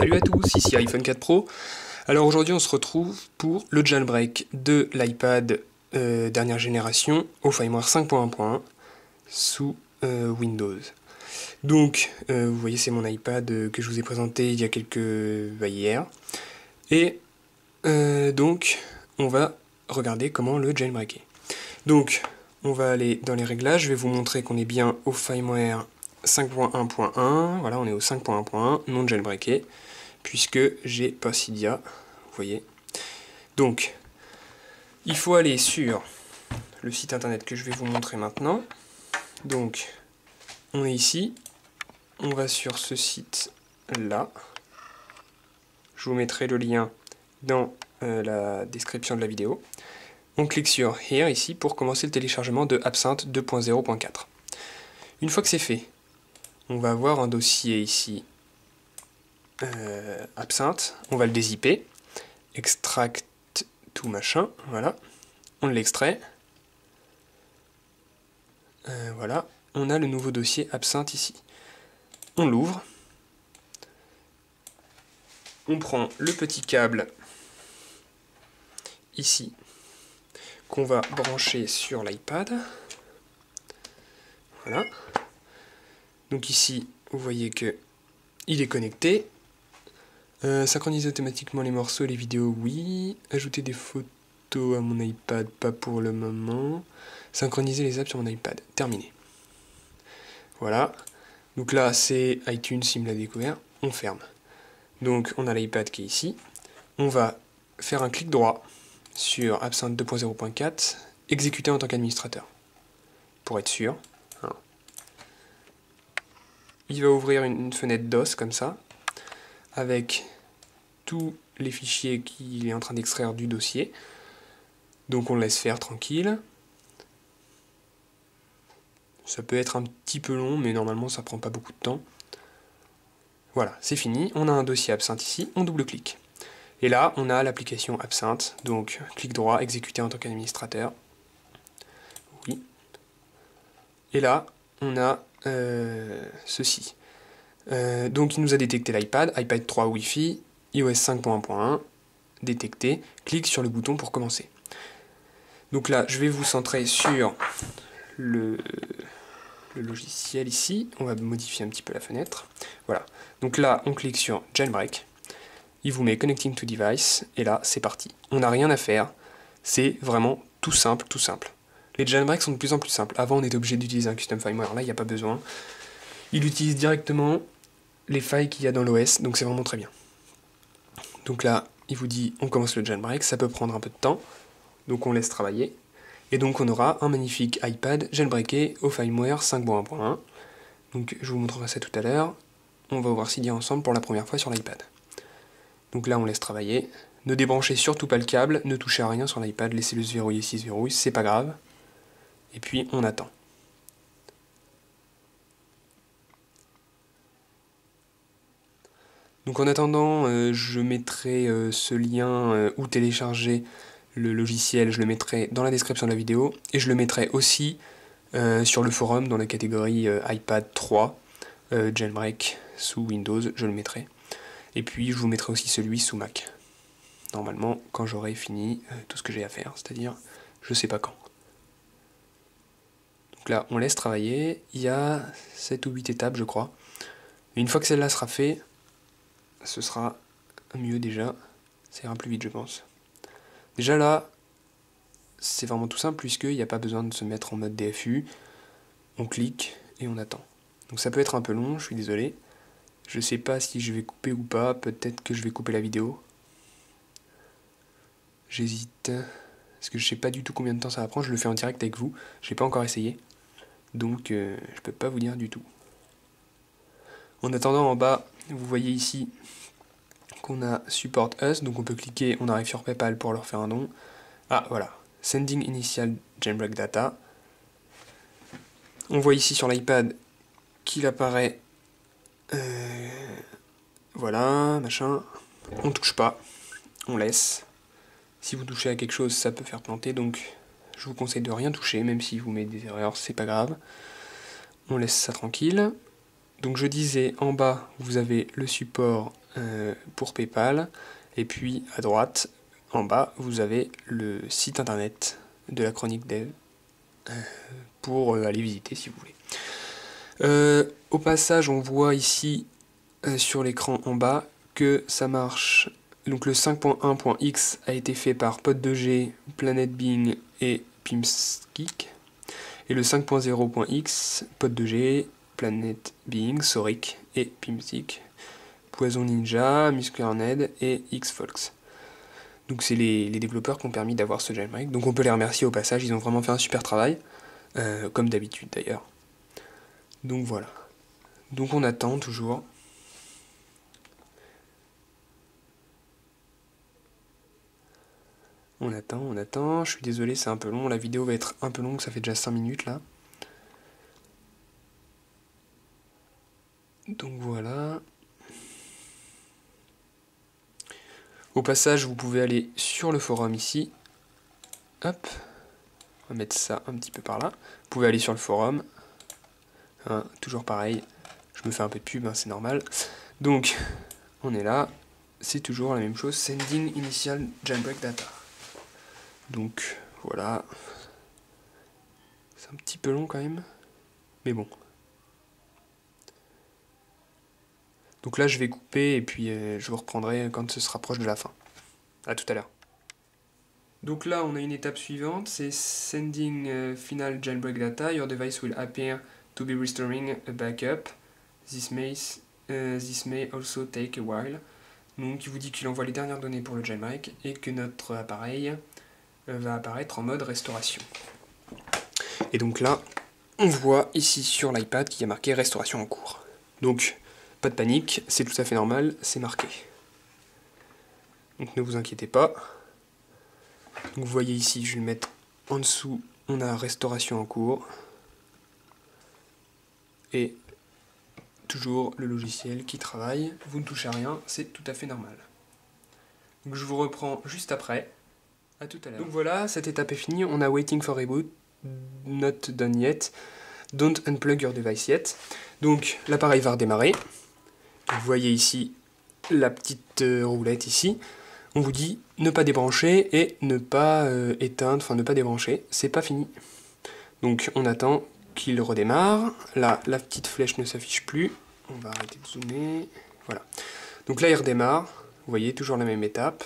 Salut à tous, ici iPhone 4 Pro. Alors aujourd'hui on se retrouve pour le jailbreak de l'iPad dernière génération au firmware 5.1.1 sous Windows. Donc vous voyez c'est mon iPad que je vous ai présenté il y a hier. Et donc on va regarder comment le jailbreaker. Donc on va aller dans les réglages, je vais vous montrer qu'on est bien au firmware 5.1.1, voilà on est au 5.1.1, non jailbreaké, puisque j'ai pas Cydia, vous voyez. Donc, il faut aller sur le site internet que je vais vous montrer maintenant. Donc, on est ici, on va sur ce site-là. Je vous mettrai le lien dans la description de la vidéo. On clique sur Here, ici, pour commencer le téléchargement de Absinthe 2.0.4. Une fois que c'est fait, on va avoir un dossier ici, Absinthe, on va le dézipper, extract tout machin, voilà, on l'extrait, voilà, on a le nouveau dossier Absinthe ici. On l'ouvre, on prend le petit câble ici qu'on va brancher sur l'iPad, voilà, donc ici vous voyez que il est connecté. Synchroniser automatiquement les morceaux et les vidéos, oui. Ajouter des photos à mon iPad, pas pour le moment. Synchroniser les apps sur mon iPad, terminé. Voilà. Donc là, c'est iTunes, il me l'a découvert. On ferme. Donc on a l'iPad qui est ici. On va faire un clic droit sur Absinthe 2.0.4, exécuter en tant qu'administrateur. Pour être sûr. Il va ouvrir une fenêtre DOS comme ça, avec tous les fichiers qu'il est en train d'extraire du dossier. Donc on le laisse faire tranquille. Ça peut être un petit peu long, mais normalement ça prend pas beaucoup de temps. Voilà, c'est fini. On a un dossier Absinthe ici, on double-clique. Et là, on a l'application Absinthe. Donc clic droit, exécuter en tant qu'administrateur. Oui. Et là, on a ceci. Donc il nous a détecté l'iPad, iPad 3 Wi-Fi, iOS 5.1.1, détecté, clique sur le bouton pour commencer. Donc là, je vais vous centrer sur le logiciel ici, on va modifier un petit peu la fenêtre, voilà. Donc là, on clique sur Jailbreak, il vous met Connecting to Device, et là, c'est parti. On n'a rien à faire, c'est vraiment tout simple, tout simple. Les jailbreaks sont de plus en plus simples. Avant, on était obligé d'utiliser un custom firmware, là, il n'y a pas besoin. Il utilise directement les failles qu'il y a dans l'OS, donc c'est vraiment très bien. Donc là, il vous dit on commence le jailbreak, ça peut prendre un peu de temps, donc on laisse travailler, et donc on aura un magnifique iPad jailbreaké au firmware 5.1.1. Donc je vous montrerai ça tout à l'heure, on va voir Cydia ensemble pour la première fois sur l'iPad. Donc là on laisse travailler, ne débranchez surtout pas le câble, ne touchez à rien sur l'iPad, laissez-le se verrouiller s'il se verrouille, c'est pas grave, et puis on attend. Donc en attendant, je mettrai ce lien où télécharger le logiciel, je le mettrai dans la description de la vidéo, et je le mettrai aussi sur le forum dans la catégorie iPad 3, jailbreak sous Windows, je le mettrai. Et puis je vous mettrai aussi celui sous Mac. Normalement, quand j'aurai fini tout ce que j'ai à faire, c'est-à-dire je sais pas quand. Donc là, on laisse travailler, il y a 7 ou 8 étapes je crois. Et une fois que celle-là sera faite, ce sera mieux déjà, ça ira plus vite je pense. Déjà là, c'est vraiment tout simple puisqu'il n'y a pas besoin de se mettre en mode DFU, on clique et on attend. Donc ça peut être un peu long, je suis désolé. Je sais pas si je vais couper ou pas, peut-être que je vais couper la vidéo. J'hésite, parce que je sais pas du tout combien de temps ça va prendre, je le fais en direct avec vous, je n'ai pas encore essayé. Donc je peux pas vous dire du tout. En attendant, en bas, vous voyez ici qu'on a Support Us, donc on peut cliquer, on arrive sur PayPal pour leur faire un don. Ah voilà, Sending Initial Jailbreak Data. On voit ici sur l'iPad qu'il apparaît, voilà, machin. On touche pas, on laisse. Si vous touchez à quelque chose, ça peut faire planter, donc je vous conseille de rien toucher, même si vous mettez des erreurs, c'est pas grave. On laisse ça tranquille. Donc je disais, en bas, vous avez le support pour PayPal, et puis à droite, en bas, vous avez le site internet de la chronique dev pour aller visiter si vous voulez. Au passage, on voit ici sur l'écran en bas que ça marche. Donc le 5.1.x a été fait par Pod2G, Planet Bing et Pimsgeek. Et le 5.0.x, Pod2G, Planet Bing, Soric et Pimsgeek, Poison Ninja, Musclearned et Xfolks. Donc c'est les développeurs qui ont permis d'avoir ce jailbreak. Donc on peut les remercier au passage, ils ont vraiment fait un super travail, comme d'habitude d'ailleurs. Donc voilà. Donc on attend toujours. On attend, je suis désolé, c'est un peu long, la vidéo va être un peu longue, ça fait déjà 5 minutes là. Donc voilà. Au passage, vous pouvez aller sur le forum ici. Hop, on va mettre ça un petit peu par là. Vous pouvez aller sur le forum. Hein, toujours pareil, je me fais un peu de pub, hein, c'est normal. Donc, on est là, c'est toujours la même chose, sending initial jailbreak data. Donc, voilà. C'est un petit peu long quand même, mais bon. Donc là, je vais couper et puis je vous reprendrai quand ce sera proche de la fin. A tout à l'heure. Donc là, on a une étape suivante, c'est sending final jailbreak data. Your device will appear to be restoring a backup. This may also take a while. Donc il vous dit qu'il envoie les dernières données pour le jailbreak et que notre appareil va apparaître en mode restauration. Et donc là, on voit ici sur l'iPad qu'il y a marqué restauration en cours. Donc, pas de panique, c'est tout à fait normal, c'est marqué. Donc ne vous inquiétez pas. Donc vous voyez ici, je vais le mettre en dessous, on a restauration en cours. Et toujours le logiciel qui travaille, vous ne touchez à rien, c'est tout à fait normal. Donc je vous reprends juste après. À tout à l'heure. Donc voilà, cette étape est finie, on a waiting for reboot, not done yet, don't unplug your device yet. Donc l'appareil va redémarrer. Vous voyez ici la petite roulette ici. On vous dit ne pas débrancher et ne pas éteindre, enfin ne pas débrancher, c'est pas fini. Donc on attend qu'il redémarre. Là, la petite flèche ne s'affiche plus. On va arrêter de zoomer. Voilà. Donc là, il redémarre. Vous voyez, toujours la même étape.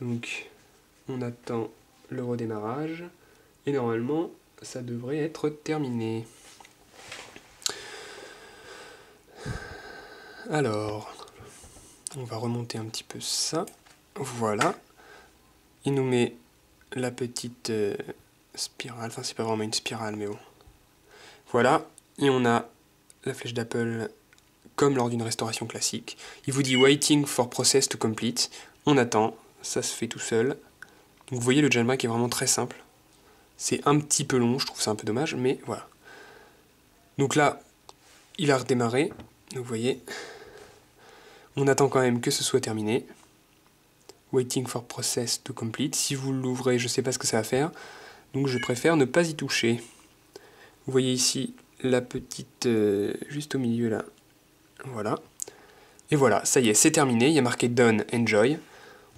Donc on attend le redémarrage. Et normalement, ça devrait être terminé. Alors, on va remonter un petit peu ça. Voilà. Il nous met la petite spirale. Enfin, c'est pas vraiment une spirale, mais bon. Voilà. Et on a la flèche d'Apple comme lors d'une restauration classique. Il vous dit waiting for process to complete. On attend. Ça se fait tout seul. Donc vous voyez, le jailbreak est vraiment très simple. C'est un petit peu long, je trouve ça un peu dommage, mais voilà. Donc là, il a redémarré. Donc vous voyez, on attend quand même que ce soit terminé. Waiting for process to complete. Si vous l'ouvrez, je ne sais pas ce que ça va faire. Donc je préfère ne pas y toucher. Vous voyez ici la petite, juste au milieu là. Voilà. Et voilà, ça y est, c'est terminé. Il y a marqué Done, Enjoy.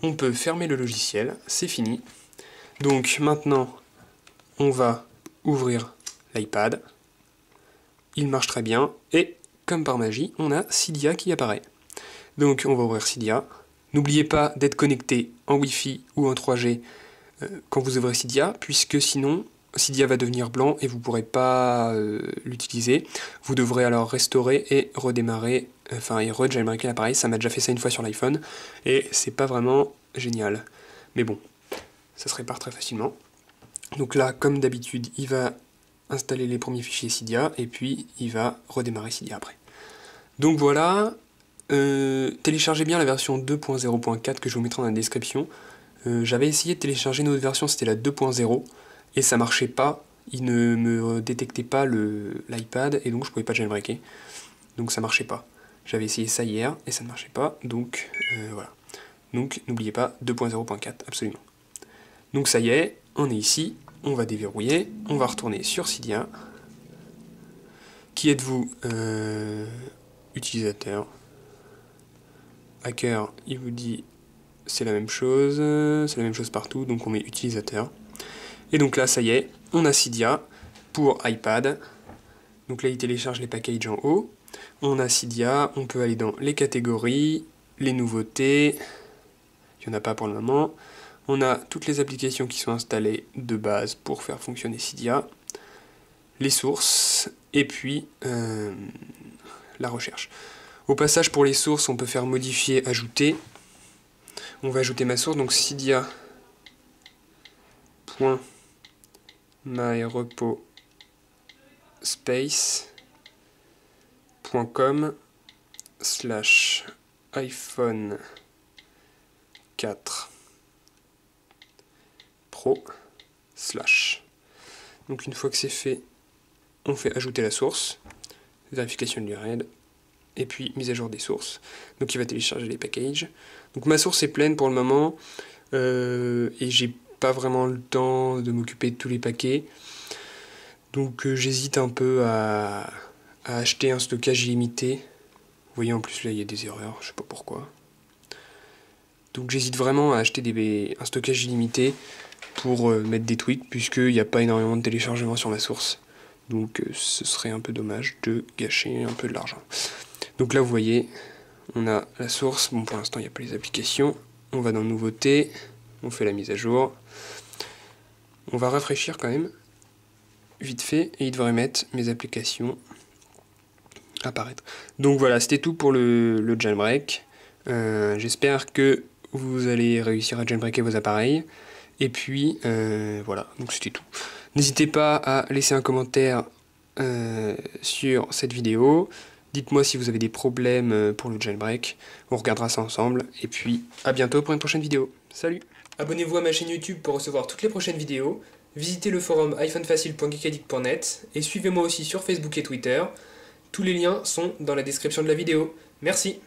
On peut fermer le logiciel, c'est fini. Donc maintenant, on va ouvrir l'iPad. Il marche très bien. Et comme par magie, on a Cydia qui apparaît. Donc on va ouvrir Cydia. N'oubliez pas d'être connecté en Wi-Fi ou en 3G quand vous ouvrez Cydia, puisque sinon Cydia va devenir blanc et vous ne pourrez pas l'utiliser. Vous devrez alors restaurer et redémarrer, enfin et re-jailbreaker l'appareil. Ça m'a déjà fait ça une fois sur l'iPhone et c'est pas vraiment génial. Mais bon, ça se répare très facilement. Donc là, comme d'habitude, il va installer les premiers fichiers Cydia et puis il va redémarrer Cydia après. Donc voilà, téléchargez bien la version 2.0.4 que je vous mettrai dans la description. J'avais essayé de télécharger une autre version, c'était la 2.0 et ça marchait pas, il ne me détectait pas l'iPad et donc je pouvais pas jailbreaker, donc ça marchait pas. J'avais essayé ça hier et ça ne marchait pas, donc voilà. Donc n'oubliez pas 2.0.4 absolument. Donc ça y est, on est ici, on va déverrouiller, on va retourner sur Cydia. Qui êtes-vous utilisateur. hacker, il vous dit c'est la même chose partout, donc on met utilisateur. Et donc là, ça y est, on a Cydia pour iPad. Donc là, il télécharge les packages en haut. On a Cydia, on peut aller dans les catégories, les nouveautés, il n'y en a pas pour le moment. On a toutes les applications qui sont installées de base pour faire fonctionner Cydia, les sources, et puis la recherche. Au passage, pour les sources, on peut faire modifier, ajouter. On va ajouter ma source, donc cydia.myrepospace.com/iPhone 4 Pro /. Donc une fois que c'est fait, on fait ajouter la source, vérification de l'URL, et puis mise à jour des sources. Donc il va télécharger les packages. Donc ma source est pleine pour le moment, et j'ai pas vraiment le temps de m'occuper de tous les paquets. Donc j'hésite un peu à acheter un stockage illimité. Vous voyez, en plus là il y a des erreurs, je sais pas pourquoi. Donc j'hésite vraiment à acheter un stockage illimité pour mettre des tweaks, puisqu'il n'y a pas énormément de téléchargements sur ma source. Donc ce serait un peu dommage de gâcher un peu de l'argent. Donc là vous voyez, on a la source. Bon, pour l'instant il n'y a pas les applications. On va dans nouveautés, on fait la mise à jour. On va rafraîchir quand même, vite fait, et il devrait mettre mes applications apparaître. Donc voilà, c'était tout pour le jailbreak. J'espère que vous allez réussir à jailbreaker vos appareils. Et puis voilà, donc c'était tout. N'hésitez pas à laisser un commentaire sur cette vidéo. Dites-moi si vous avez des problèmes pour le jailbreak. On regardera ça ensemble. Et puis à bientôt pour une prochaine vidéo. Salut! Abonnez-vous à ma chaîne YouTube pour recevoir toutes les prochaines vidéos. Visitez le forum iPhoneFacile.geekaddict.net et suivez-moi aussi sur Facebook et Twitter. Tous les liens sont dans la description de la vidéo. Merci!